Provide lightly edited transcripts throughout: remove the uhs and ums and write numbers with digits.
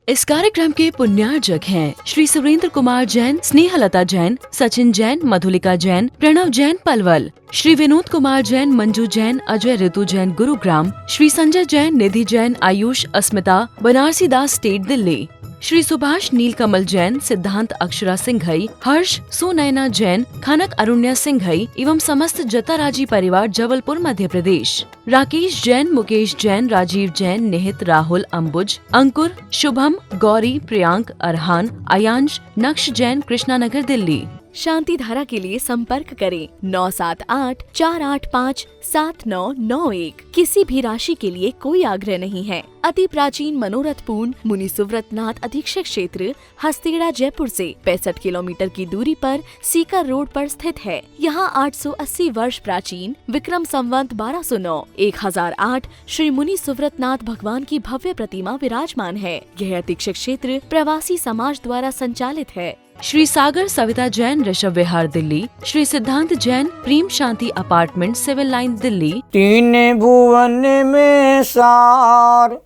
इस कार्यक्रम के पुण्यार्जक हैं श्री सुरेंद्र कुमार जैन, स्नेहलता जैन, सचिन जैन, मधुलिका जैन, प्रणव जैन पलवल, श्री विनोद कुमार जैन, मंजू जैन, अजय ऋतु जैन गुरुग्राम, श्री संजय जैन, निधि जैन, आयुष, अस्मिता, बनारसी दास स्टेट दिल्ली, श्री सुभाष नीलकमल जैन, सिद्धांत अक्षरा सिंघई, हर्ष सुनैना जैन, खनक अरुण्या सिंघई एवं समस्त जताराजी परिवार जबलपुर मध्य प्रदेश, राकेश जैन, मुकेश जैन, राजीव जैन, निहित, राहुल, अंबुज, अंकुर, शुभम, गौरी, प्रियांक, अरहान, आयांश, नक्श जैन, कृष्णानगर दिल्ली। शांति धारा के लिए संपर्क करें 9784857991। किसी भी राशि के लिए कोई आग्रह नहीं है। अति प्राचीन मनोरथपूर्ण मुनि सुव्रतनाथ अधीक्षक क्षेत्र हस्तेड़ा जयपुर से 65 किलोमीटर की दूरी पर सीकर रोड पर स्थित है। यहाँ 880 वर्ष प्राचीन विक्रम संवत 1209 1008 श्री मुनि सुव्रतनाथ भगवान की भव्य प्रतिमा विराजमान है। यह अधीक्षक क्षेत्र प्रवासी समाज द्वारा संचालित है। श्री सागर सविता जैन, ऋषभ विहार दिल्ली, श्री सिद्धांत जैन, प्रेम शांति अपार्टमेंट, सिविल लाइन दिल्ली। तीन भुवन में सार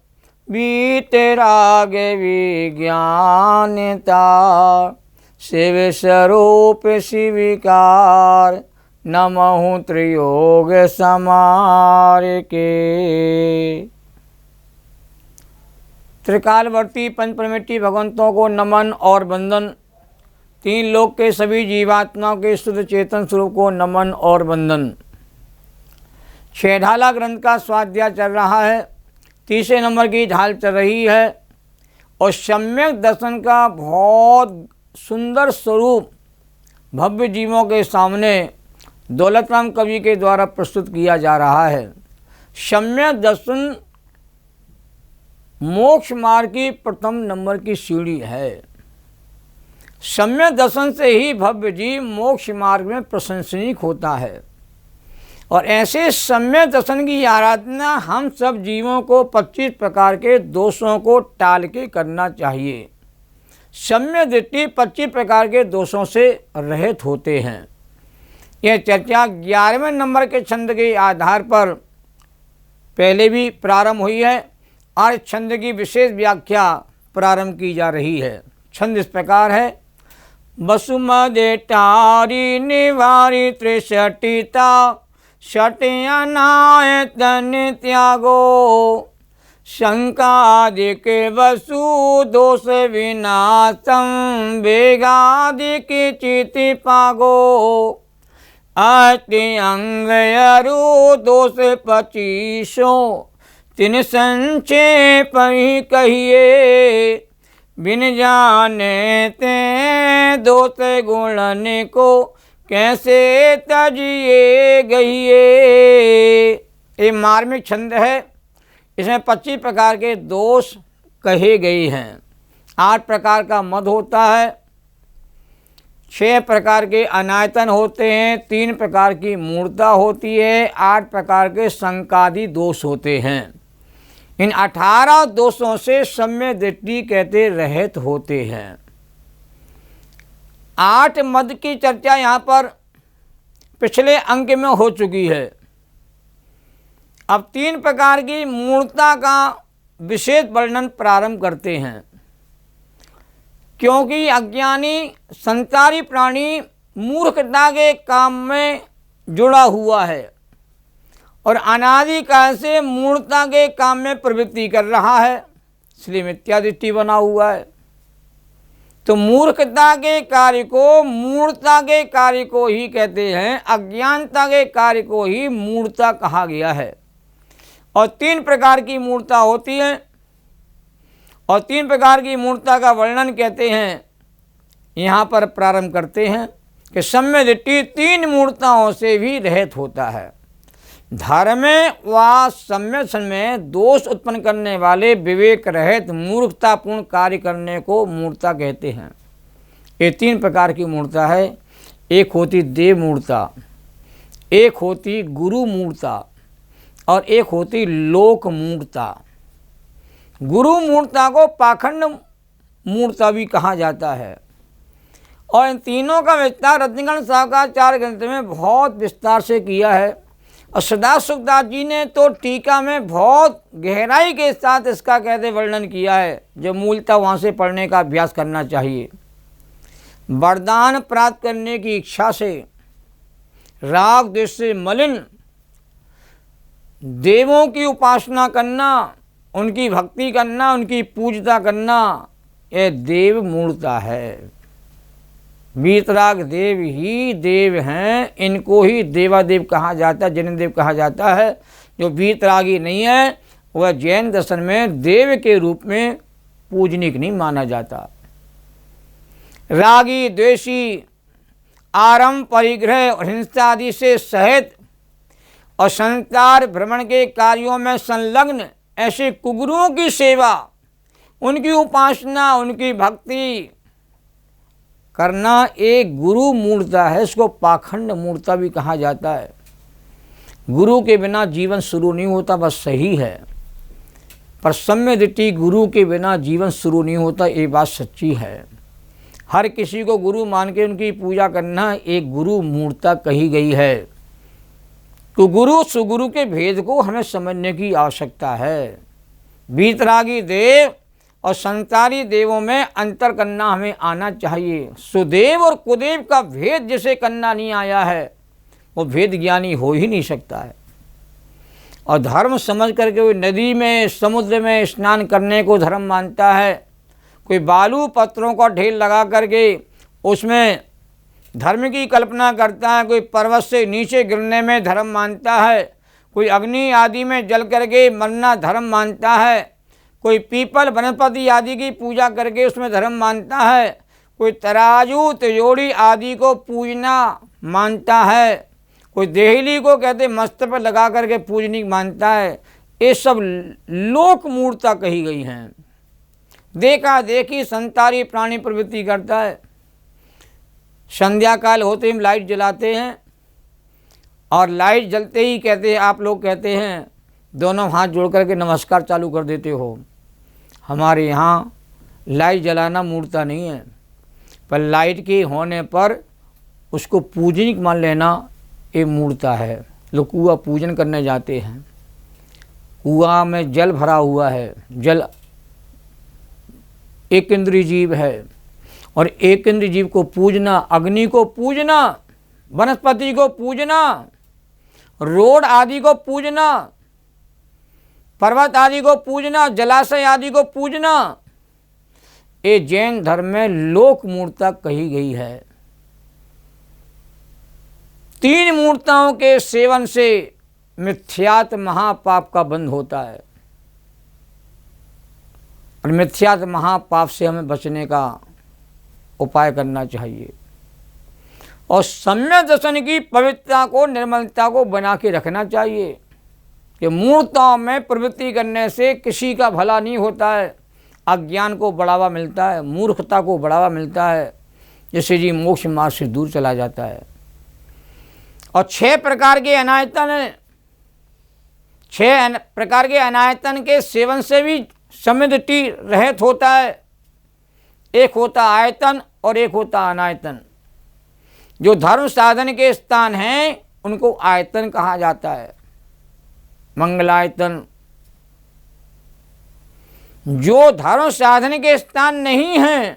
बीते राग विज्ञानता, शिव स्वरूप शिविकार, नमहु त्रियोग समार के। त्रिकालवर्ती पंचपरमेष्ठी भगवंतों को नमन और वंदन। तीन लोक के सभी जीवात्माओं के शुद्ध चेतन स्वरूप को नमन और वंदन। छेढाला ग्रंथ का स्वाध्याय चल रहा है। तीसरे नंबर की ढाल चल रही है और सम्यक दर्शन का बहुत सुंदर स्वरूप भव्य जीवों के सामने दौलतराम कवि के द्वारा प्रस्तुत किया जा रहा है। सम्यक दर्शन मोक्ष मार्ग की प्रथम नंबर की सीढ़ी है। सम्यक दर्शन से ही भव्य जीव मोक्ष मार्ग में प्रशंसनीय होता है और ऐसे सम्यक दर्शन की आराधना हम सब जीवों को 25 प्रकार के दोषों को टाल के करना चाहिए। सम्यक दृष्टि 25 प्रकार के दोषों से रहित होते हैं। यह चर्चा 11वें नंबर के छंद के आधार पर पहले भी प्रारंभ हुई है और छंद की विशेष व्याख्या प्रारंभ की जा रही है। छंद इस प्रकार है। वसुमदे टारी निवारी त्रिशटिता, शटयनाय तन त्यागो, शंकादिक वसु दोष विनाशम, वेगादिक चिति पागो, अति अंग अरु दोष 25 तिन संक्षेप ही कहिए, बिन जाने ते दोष गुणन को कैसे तजिए गहिए। ये मार्मिक छंद है। इसमें 25 प्रकार के दोष कहे गए हैं। 8 प्रकार का मद होता है, 6 प्रकार के अनायतन होते हैं, 3 प्रकार की मूर्ता होती है, 8 प्रकार के संकादि दोष होते हैं। इन 18 दोषों से सम्यक दृष्टि कहते रहित होते हैं। 8 मद की चर्चा यहाँ पर पिछले अंक में हो चुकी है। अब 3 प्रकार की मूर्ता का विशेष वर्णन प्रारंभ करते हैं, क्योंकि अज्ञानी संसारी प्राणी मूर्खता के काम में जुड़ा हुआ है और अनादिकाल से मूर्ता के काम में प्रवृत्ति कर रहा है, इसलिए मिथ्या दृष्टि बना हुआ है। तो मूर्खता के कार्य को मूर्ता के कार्य को ही कहते हैं, अज्ञानता के कार्य को ही मूर्ता कहा गया है। और 3 प्रकार की मूर्ता होती है और 3 प्रकार की मूर्ता का वर्णन कहते हैं। यहाँ पर प्रारंभ करते हैं कि सम्यक दृष्टि 3 मूर्ताओं से भी रहित होता है। धर्म व सम्यक में दोष उत्पन्न करने वाले विवेक रहित मूर्खतापूर्ण कार्य करने को मूर्ता कहते हैं। ये 3 प्रकार की मूर्ता है। एक होती देव मूर्ता, एक होती गुरु मूर्ता और एक होती लोक मूर्ता। गुरु मूर्ता को पाखंड मूर्ता भी कहा जाता है और इन तीनों का विस्तार रत्नगण साहब का 4 ग्रंथ में बहुत विस्तार से किया है और सदा सुखदास जी ने तो टीका में बहुत गहराई के साथ इसका कहते वर्णन किया है, जो मूलतः वहाँ से पढ़ने का अभ्यास करना चाहिए। वरदान प्राप्त करने की इच्छा से राग द्वेष से मलिन देवों की उपासना करना, उनकी भक्ति करना, उनकी पूजता करना, यह देव मूर्ता है। वीतराग देव ही देव हैं, इनको ही देवादेव कहा जाता है, जैन देव कहा जाता है। जो वीतरागी नहीं है वह जैन दर्शन में देव के रूप में पूजनीक नहीं माना जाता। रागी द्वेषी आरंभ परिग्रह और हिंसा आदि से सहित और संसार भ्रमण के कार्यों में संलग्न ऐसे कुगुरुओं की सेवा, उनकी उपासना, उनकी भक्ति करना एक गुरु मूर्ता है। इसको पाखंड मूर्ता भी कहा जाता है। गुरु के बिना जीवन शुरू नहीं होता, बस सही है, पर सम्य दृष्टि गुरु के बिना जीवन शुरू नहीं होता, ये बात सच्ची है। हर किसी को गुरु मान के उनकी पूजा करना एक गुरु मूर्ता कही गई है। तो गुरु सुगुरु के भेद को हमें समझने की आवश्यकता है। वीतरागी देव और संसारी देवों में अंतर करना हमें आना चाहिए। सुदेव और कुदेव का भेद जिसे करना नहीं आया है वो भेद ज्ञानी हो ही नहीं सकता है। और धर्म समझ करके कोई नदी में, समुद्र में स्नान करने को धर्म मानता है, कोई बालू पत्थरों का ढेर लगा करके उसमें धर्म की कल्पना करता है, कोई पर्वत से नीचे गिरने में धर्म मानता है, कोई अग्नि आदि में जल करके मरना धर्म मानता है, कोई पीपल वनस्पति आदि की पूजा करके उसमें धर्म मानता है, कोई तराजू तिजोरी आदि को पूजना मानता है, कोई देहली को कहते मस्तक पर लगा करके पूजनी मानता है। ये सब लोक मूर्ता कही गई हैं। देखा देखी संसारी प्राणी प्रवृत्ति करता है। संध्या काल होते हम लाइट जलाते हैं और लाइट जलते ही कहते हैं, आप लोग कहते हैं दोनों हाथ जोड़ करके नमस्कार चालू कर देते हो। हमारे यहाँ लाइट जलाना मूर्ता नहीं है, पर लाइट के होने पर उसको पूजनिक मान लेना ये मूर्ता है। लोग कुआ पूजन करने जाते हैं, कुआ में जल भरा हुआ है, जल एक इंद्रिय जीव है और एक इंद्रिय जीव को पूजना, अग्नि को पूजना, वनस्पति को पूजना, रोड आदि को पूजना, पर्वत आदि को पूजना, जलाशय आदि को पूजना, ये जैन धर्म में लोक मूर्ता कही गई है। तीन मूर्ताओं के सेवन से मिथ्यात महापाप का बंध होता है और मिथ्यात महापाप से हमें बचने का उपाय करना चाहिए और सम्यक दर्शन की पवित्रता को, निर्मलता को बना के रखना चाहिए कि मूर्ताओं में प्रवृत्ति करने से किसी का भला नहीं होता है। अज्ञान को बढ़ावा मिलता है, मूर्खता को बढ़ावा मिलता है, जिससे जी मोक्ष मार्ग से दूर चला जाता है। और 6 प्रकार के अनायतन, 6 प्रकार के अनायतन के सेवन से भी समृद्धि रहित होता है। एक होता आयतन और एक होता अनायतन। जो धर्म साधन के स्थान हैं उनको आयतन कहा जाता है, मंगलायतन। जो धर्म साधन के स्थान नहीं हैं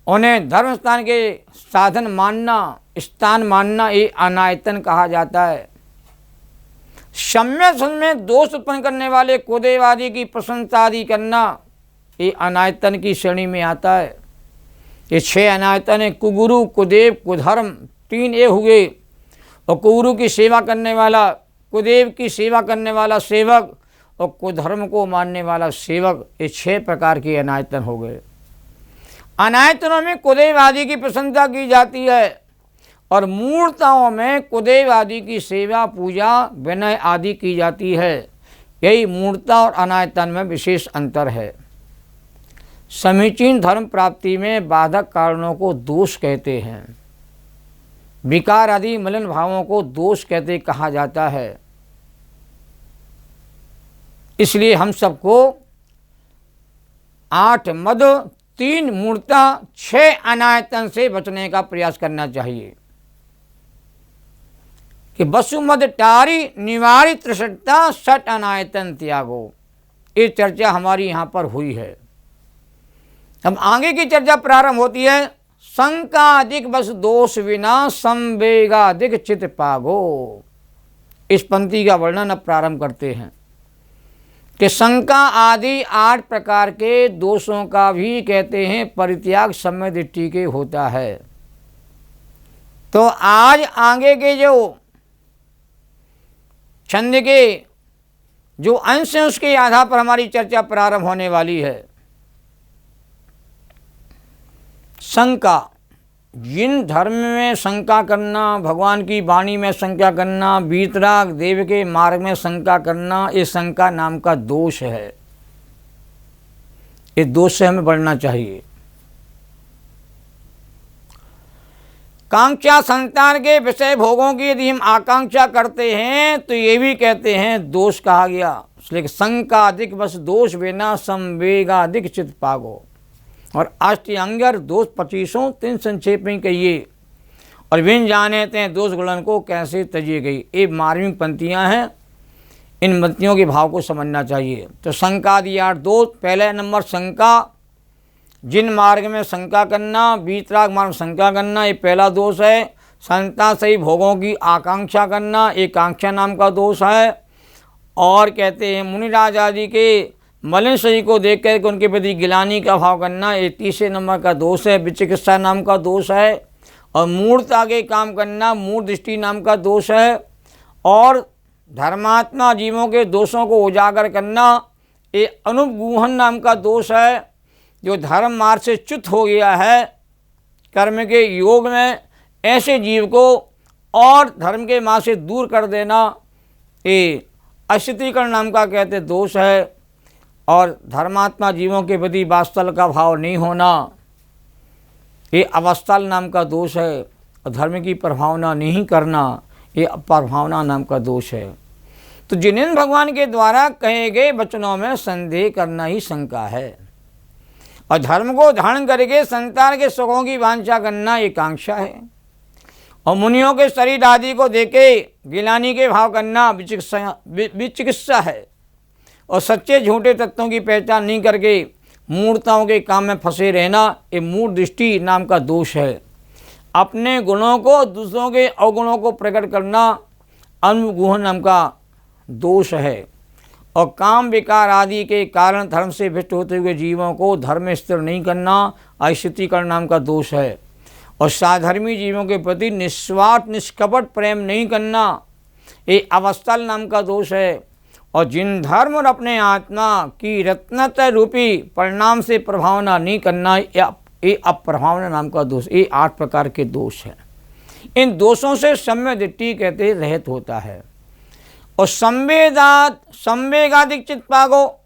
उन्हें धर्म स्थान के साधन मानना, स्थान मानना, ये अनायतन कहा जाता है। सम्यक में दोष उत्पन्न करने वाले कुदेव आदि की प्रशंसा आदि करना, ये अनायतन की श्रेणी में आता है। ये 6 अनायतन है, कुगुरु, कुदेव, कुधर्म, 3 ये हुए। और कुगुरु की सेवा करने वाला, कुदेव की सेवा करने वाला सेवक और कुधर्म को मानने वाला सेवक, ये 6 प्रकार के अनायतन हो गए। अनायतनों में कुदेव आदि की प्रशंसा की जाती है और मूर्ताओं में कुदेव आदि की सेवा, पूजा, विनय आदि की जाती है। यही मूर्ता और अनायतन में विशेष अंतर है। समीचीन धर्म प्राप्ति में बाधक कारणों को दोष कहते हैं। विकार आदि मलिन भावों को दोष कहते कहा जाता है। इसलिए हम सबको 8 मद, 3 मूर्ता, 6 अनायतन से बचने का प्रयास करना चाहिए। कि वसुमद टारी निवारी त्रिसठता सट अनायतन त्यागो। ये चर्चा हमारी यहाँ पर हुई है। अब आगे की चर्चा प्रारंभ होती है। शंकाधिक बस दोष विना संवेगाधिक चित पागो। इस पंक्ति का वर्णन अब प्रारंभ करते हैं कि शंका आदि 8 प्रकार के दोषों का भी कहते हैं परित्याग सम्यक दृष्टि के होता है। तो आज आगे के जो छंद के जो अंश हैं उसके आधार पर हमारी चर्चा प्रारंभ होने वाली है। शंका, जिन धर्म में शंका करना, भगवान की वाणी में शंका करना, वीतराग देव के मार्ग में शंका करना, ये शंका नाम का दोष है। ये दोष से हमें बढ़ना चाहिए। कांक्षा, संतान के विषय भोगों की यदि हम आकांक्षा करते हैं तो ये भी कहते हैं दोष कहा गया। इसलिए शंका अधिक बस दोष बिना संवेगाधिक चित पागो। और अष्टांगर दोष 25 3 संक्षेप में कहिए। और बिन जाने ते दोष गुणन को कैसे तजिए गई। ये मार्मिक पंक्तियाँ हैं। इन पंक्तियों के भाव को समझना चाहिए। तो शंका दिया 2। पहले नंबर शंका, जिन मार्ग में शंका करना, वीतराग मार्ग में शंका करना, ये पहला दोष है। संता सही भोगों की आकांक्षा करना, ये कांक्षा नाम का दोष है। और कहते हैं मुनिराज आदि के मलिन शरीर को देख कर उनके प्रति गिलानी का भाव करना, ये तीसरे नंबर का दोष है। विचिकित्सा नाम का दोष है। और मूर्ता के काम करना, मूढ़ दृष्टि नाम का दोष है। और धर्मात्मा जीवों के दोषों को उजागर करना, ये अनुगूहन नाम का दोष है। जो धर्म मार्ग से च्युत हो गया है कर्म के योग में, ऐसे जीव को और धर्म के मार्ग से दूर कर देना, ये अशितिकरण नाम का कहते दोष है। और धर्मात्मा जीवों के प्रति वात्सल का भाव नहीं होना, ये अवस्थल नाम का दोष है। और धर्म की प्रभावना नहीं करना, ये अप्रभावना नाम का दोष है। तो जिन्हें भगवान के द्वारा कहे गए वचनों में संदेह करना ही शंका है। और धर्म को धारण करके संतान के सुखों की वांछा करना ये कांक्षा है। और मुनियों के शरीर आदि को देखे गिलानी के भाव करना विचिकित्सा है। और सच्चे झूठे तत्वों की पहचान नहीं करके मूर्ताओं के काम में फंसे रहना, ये मूढ़ दृष्टि नाम का दोष है। अपने गुणों को दूसरों के अवगुणों को प्रकट करना अनुगूहन नाम का दोष है। और काम विकार आदि के कारण धर्म से भ्रष्ट होते हुए जीवों को धर्म में स्थिर नहीं करना अशितिकरण नाम का दोष है। और साधर्मी जीवों के प्रति निस्वार्थ निष्कपट प्रेम नहीं करना, ये अवस्थल नाम का दोष है। और जिन धर्म और अपने आत्मा की रत्नता रूपी परिणाम से प्रभावना नहीं करना, ये अप्रभावना नाम का दोष। ये 8 प्रकार के दोष हैं। इन दोषों से सम्यक दृष्टि कहते रहित होता है। और संवेगाधिक चित्त पागो,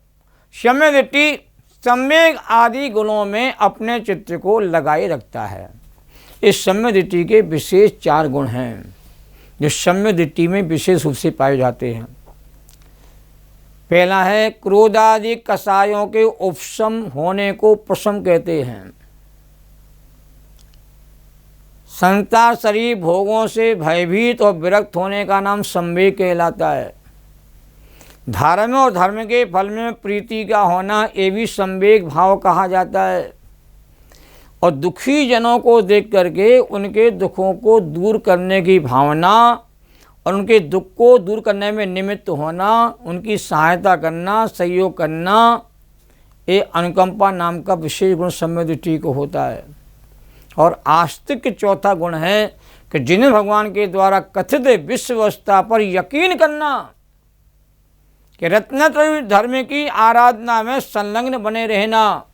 सम्यक दृष्टि संवेग आदि गुणों में अपने चित्त को लगाए रखता है। इस सम्यक दृष्टि के विशेष 4 गुण हैं जो सम्यक दृष्टि में विशेष रूप से पाए जाते हैं। पहला है क्रोधादि कसायों के उपशम होने को प्रशम कहते हैं। संसार शरीर भोगों से भयभीत और विरक्त होने का नाम संवेग कहलाता है। धर्म और धर्म के फल में प्रीति का होना, ये भी संवेग भाव कहा जाता है। और दुखी जनों को देख करके उनके दुखों को दूर करने की भावना और उनके दुख को दूर करने में निमित्त होना, उनकी सहायता करना, सहयोग करना, ये अनुकंपा नाम का विशेष गुण सम्यक दृष्टि को होता है। और आस्तिक के चौथा गुण है कि जिन्हें भगवान के द्वारा कथित विश्ववस्था पर यकीन करना, कि रत्नत्रय धर्म की आराधना में संलग्न बने रहना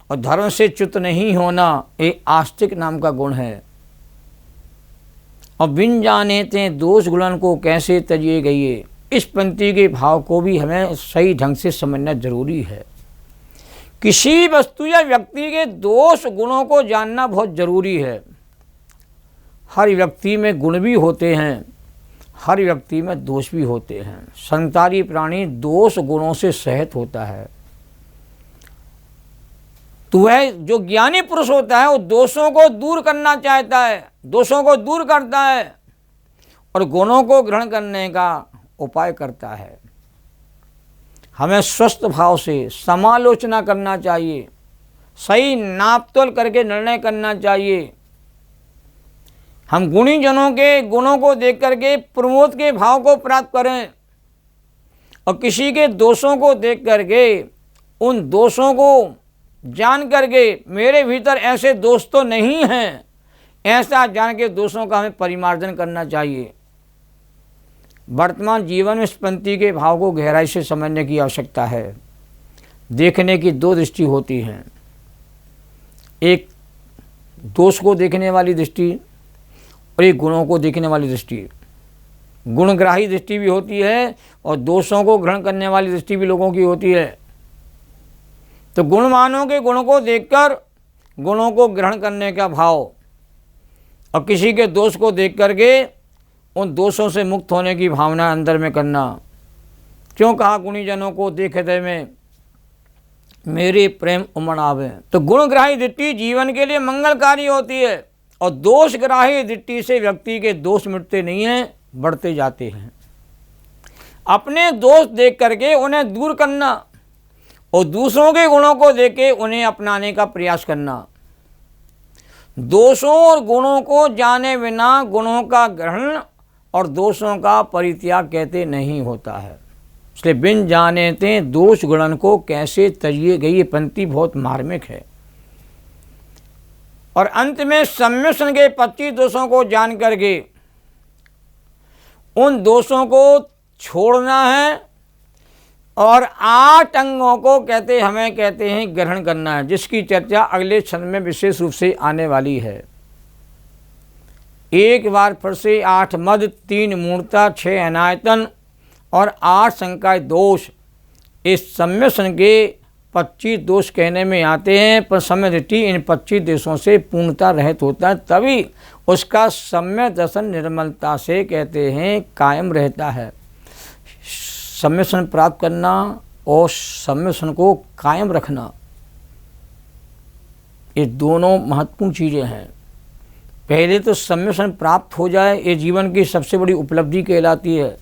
और धर्म से च्युत नहीं होना, ये आस्तिक नाम का गुण है। और बिन जाने ते दोष गुणन को कैसे तजिए गई, इस पंक्ति के भाव को भी हमें सही ढंग से समझना जरूरी है। किसी वस्तु या व्यक्ति के दोष गुणों को जानना बहुत जरूरी है। हर व्यक्ति में गुण भी होते हैं, हर व्यक्ति में दोष भी होते हैं। संसारी प्राणी दोष गुणों से सहित होता है। तो वह जो ज्ञानी पुरुष होता है वो दोषों को दूर करना चाहता है, दोषों को दूर करता है और गुणों को ग्रहण करने का उपाय करता है। हमें स्वस्थ भाव से समालोचना करना चाहिए, सही नापतोल करके निर्णय करना चाहिए। हम गुणी जनों के गुणों को देख करके प्रमोद के भाव को प्राप्त करें और किसी के दोषों को देख करके उन दोषों को जान करके मेरे भीतर ऐसे दोष तो नहीं हैं, ऐसा जान के दोषों का हमें परिमार्जन करना चाहिए। वर्तमान जीवन में इस पंक्ति के भाव को गहराई से समझने की आवश्यकता है। देखने की दो दृष्टि होती हैं, एक दोष को देखने वाली दृष्टि और एक गुणों को देखने वाली दृष्टि। गुणग्राही दृष्टि भी होती है और दोषों को ग्रहण करने वाली दृष्टि भी लोगों की होती है। तो गुणवानों के गुणों को देखकर गुणों को ग्रहण करने का भाव और किसी के दोष को देख करके उन दोषों से मुक्त होने की भावना अंदर में करना। क्यों कहा गुणीजनों को देखते में मेरे प्रेम उमड़ आवे। तो गुणग्राही दृष्टि जीवन के लिए मंगलकारी होती है और दोषग्राही दृष्टि से व्यक्ति के दोष मिटते नहीं हैं, बढ़ते जाते हैं। अपने दोष देख करके उन्हें दूर करना और दूसरों के गुणों को देख के उन्हें अपनाने का प्रयास करना। दोषों और गुणों को जाने बिना गुणों का ग्रहण और दोषों का परित्याग कहते नहीं होता है। इसलिए बिन जाने ते दोष गुणन को कैसे तजिए गई, ये पंक्ति बहुत मार्मिक है। और अंत में सम्मिश्रण के 25 दोषों को जान करके उन दोषों को छोड़ना है और 8 अंगों को हमें कहते हैं ग्रहण करना है, जिसकी चर्चा अगले क्षण में विशेष रूप से आने वाली है। एक बार फिर से 8 मद, 3 मूर्ता, 6 अनायतन और 8 संकाय दोष, इस सम्मिश्रण के 25 दोष कहने में आते हैं। पर सम्यक दृष्टि इन 25 देशों से पूर्णता रहित होता है, तभी उसका सम्यक दर्शन निर्मलता से कहते हैं कायम रहता है। सम्मिश्रण प्राप्त करना और सम्मिश्रण को कायम रखना, ये दोनों महत्वपूर्ण चीज़ें हैं। पहले तो सम्मिश्रण प्राप्त हो जाए, ये जीवन की सबसे बड़ी उपलब्धि कहलाती है।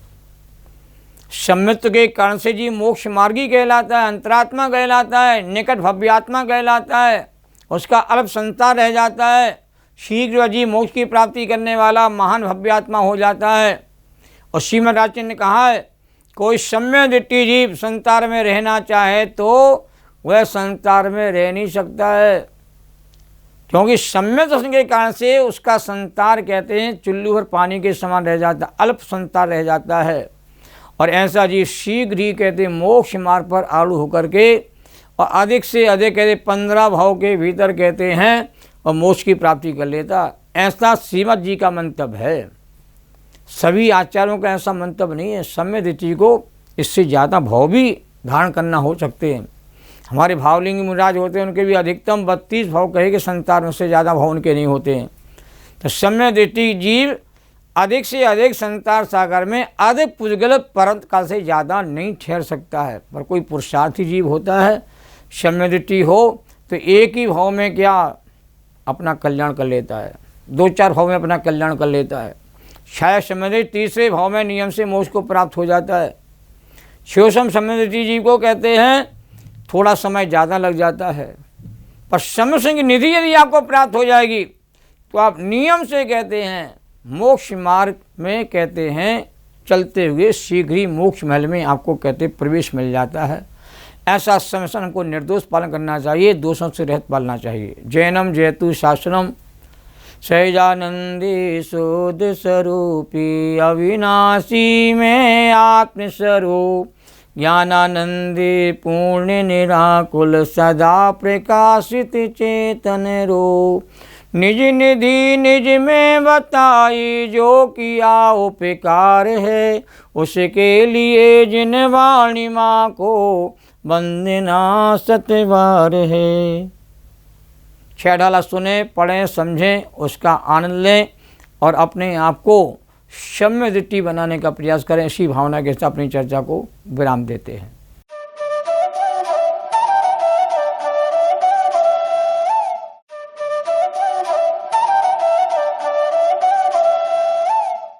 सम्मित्व के कारण से जी मोक्ष मार्गी कहलाता है, अंतरात्मा कहलाता है, निकट भव्यात्मा कहलाता है, उसका अल्प संसार रह जाता है, शीघ्र जी मोक्ष की प्राप्ति करने वाला महान भव्यात्मा हो जाता है। और श्रीमद् आचार्य ने कहा है, कोई सम्यक दृष्टि जीव संसार में रहना चाहे तो वह संसार में रह नहीं सकता है, क्योंकि सम्यक दर्शन के कारण से उसका संसार कहते हैं चुल्लू और पानी के समान रह जाता, अल्प संसार रह जाता है। और ऐसा जीव शीघ्र ही कहते मोक्ष मार्ग पर आरूढ़ होकर के और अधिक से अधिक कहते 15 भाव के भीतर कहते हैं और मोक्ष की प्राप्ति कर लेता। ऐसा श्रीमद् जी का मंतव्य है, सभी आचार्यों का ऐसा मंतव्य नहीं है। सम्यक दृष्टि को इससे ज़्यादा भाव भी धारण करना हो सकते हैं। हमारे भावलिंगी मुराज होते हैं, उनके भी अधिकतम 32 भाव कहे कि संसार में से ज़्यादा भाव उनके नहीं होते हैं। तो सम्यक दृष्टि जीव अधिक से अधिक संसार सागर में अधिक पुजगल परंत काल से ज़्यादा नहीं ठहर सकता है। पर कोई पुरुषार्थी जीव होता है, सम्यक दृष्टि हो तो एक ही भाव में क्या अपना कल्याण कर लेता है, 2-4 भाव में अपना कल्याण कर लेता है। शायद सम्यक दृष्टि तीसरे भाव में नियम से मोक्ष को प्राप्त हो जाता है। शिवसम सम्यक दृष्टि जीव को कहते हैं थोड़ा समय ज़्यादा लग जाता है, पर सम्यक की निधि यदि आपको प्राप्त हो जाएगी तो आप नियम से कहते हैं मोक्ष मार्ग में कहते हैं चलते हुए शीघ्र ही मोक्ष महल में आपको कहते प्रवेश मिल जाता है। ऐसा सम्मिश्रण को निर्दोष पालन करना चाहिए, दोषों से रहित पालना चाहिए। जैनम जयतु शासनम सहजानंदी शोध स्वरूपी अविनाशी में आत्मस्वरूप ज्ञानानंदी पूर्ण निराकुल सदा प्रकाशित चेतन रूप निज निधि निज में बताई जो किया उपकार है उसके लिए जिन वाणी माँ को वंदना सतवार है। 6 ढाला सुने, पढ़ें, समझें, उसका आनंद लें और अपने आप को सम्यक दृष्टि बनाने का प्रयास करें। इसी भावना के साथ अपनी चर्चा को विराम देते हैं।